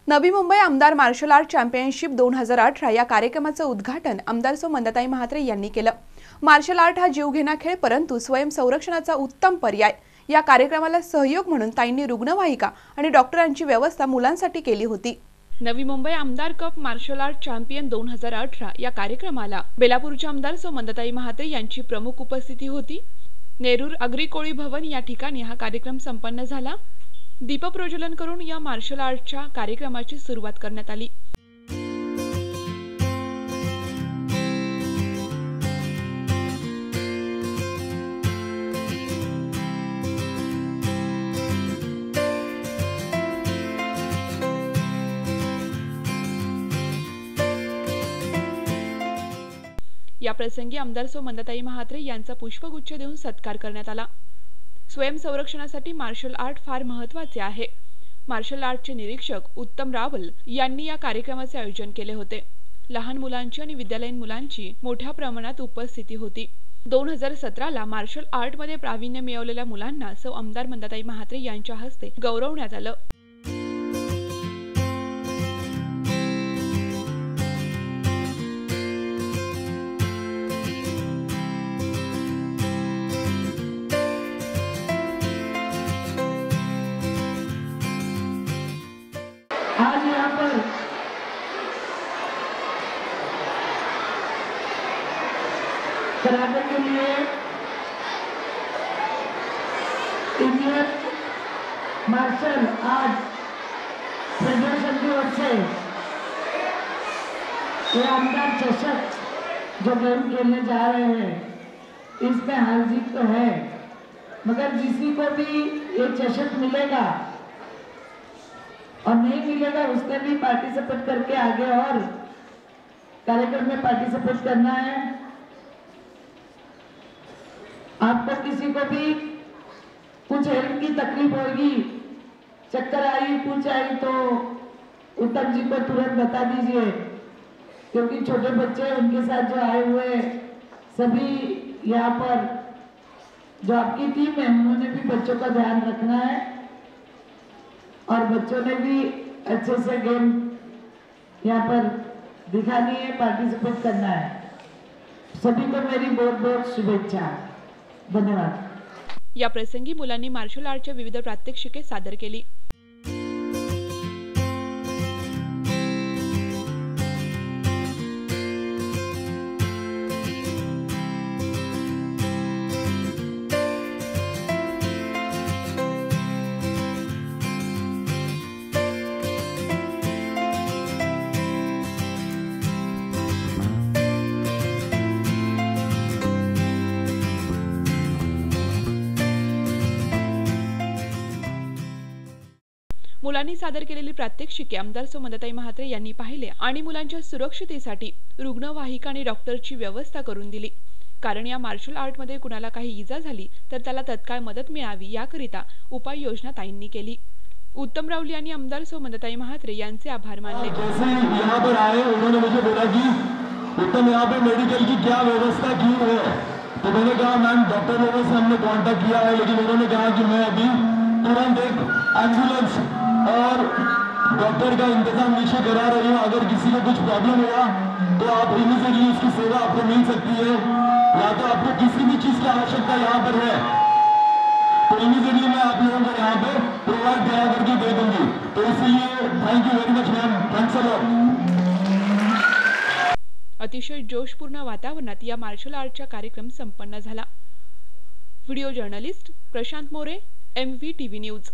नवी मुंबई आमदार marshal art championship 2018 या कार्यक्रमाचं उद्घाटन आमदार सौ मंदाताई महात्रे यांनी केलं। मार्शल आर्ट हा जीवघेणा खेळ परंतु स्वयंसंरक्षणाचा उत्तम पर्याय। या कार्यक्रमाला सहयोग म्हणून ताईंनी रुग्णवाहिका आणि डॉक्टरांची व्यवस्था मुलांसाठी केली होती। नवी मुंबई आमदार कप मार्शल आर्ट चॅम्पियन 2018 या कार्यक्रमाला बेलापूरचे आमदार सौ मंदाताई महात्रे यांची प्रमुख उपस्थिती होती। नेरूर अग्री कोळी भवन या ठिकाणी हा कार्यक्रम संपन्न झाला। दीपप्रज्वलन करून या मार्शल आर्टच्या कार्यक्रमाची सुरुवात करण्यात आली। या प्रसंगी आमदार सौ मंदाताई महात्रे यांचा पुष्पगुच्छ देऊन सत्कार करण्यात आला। स्वयंसंरक्षणासाठी मार्शल आर्ट फार महत्त्वाचे आहे। मार्शल आर्टचे निरीक्षक उत्तम रावल यांनी या कार्यक्रमाचे आयोजन केले होते। लहान मुलांची आणि विद्यालयीन मुलांची मोठ्या प्रमाणात उपस्थिती होती। 2017 ला मार्शल आर्ट मध्ये प्रावीण्य मिळवलेल्या मुलांना सौ आमदार मंदाताई महात्रे यांच्या हस्ते गौरवण्यात आलं। आज यहाँ पर कराटे के लिए इंडियन मार्शल आर्ट फेडरेशन की ओर से ये आमदार चषक जो गेम खेलने जा रहे हैं इसमें हार जीत तो है, मगर जिसी को भी ये चषक मिलेगा और नहीं मिलेगा उसने भी पार्टिसिपेट करके आगे और कार्यक्रम में पार्टिसिपेट करना है। आपको किसी को भी कुछ हेल्थ की तकलीफ होगी, चक्कर आई कुछ आई तो उत्तम जी को तुरंत बता दीजिए, क्योंकि छोटे बच्चे उनके साथ जो आए हुए सभी यहाँ पर जो आपकी टीम है उन्होंने भी बच्चों का ध्यान रखना है और बच्चों ने भी अच्छे से गेम यहाँ पर दिखानी है, पार्टिसिपेट करना है। सभी को मेरी बहुत बहुत शुभेच्छा, धन्यवाद। या प्रसंगी मुलांनी मार्शल आर्टच्या विविध प्रात्यक्षिके सादर केली। मुलांनी सादर केलेली प्रात्यक्षिके आमदार सौ मंदाताई महात्रे यांनी पाहिले आणि मुलांच्या सुरक्षितेसाठी रुग्णवाहिका आणि डॉक्टरची व्यवस्था करून दिली। कारण या मार्शल आर्ट मध्ये कुणाला काही इजा झाली तर त्याला तत्काळ मदत मिळावी याकरिता उपाययोजना ताईंनी केली। उत्तम रावल यांनी आमदार सौ मंदाताई महात्रे यांचे आभार मानले। यहाँ पर आए उन्होंने मुझे बोला कि उत्तम यहाँ पे मेडिकल की क्या व्यवस्था की है, तो मैंने कहा मैम डॉक्टर लोगों से हमने कांटेक्ट किया है, लेकिन उन्होंने कहा कि मैं अभी तुरंत एक एम्बुलेंस और डॉक्टर का इंतजाम नीचे करा रही हूँ। अगर किसी को कुछ प्रॉब्लम हुआ तो आप इमीडिएटली उसकी सेवा आपको मिल सकती है, या तो आपको किसी भी चीज की आवश्यकता यहाँ पर है तो इमीडिएटली मैं आप लोगों को यहाँ पे प्रोवाइड करा करके दे दूंगी। तो इसलिए thank you very much ma'am, thanks a lot. अतिशय जोशपूर्ण वातावरणात या मार्शल आर्टचा कार्यक्रम संपन्न झाला। Video journalist Prashant More, MVTV news.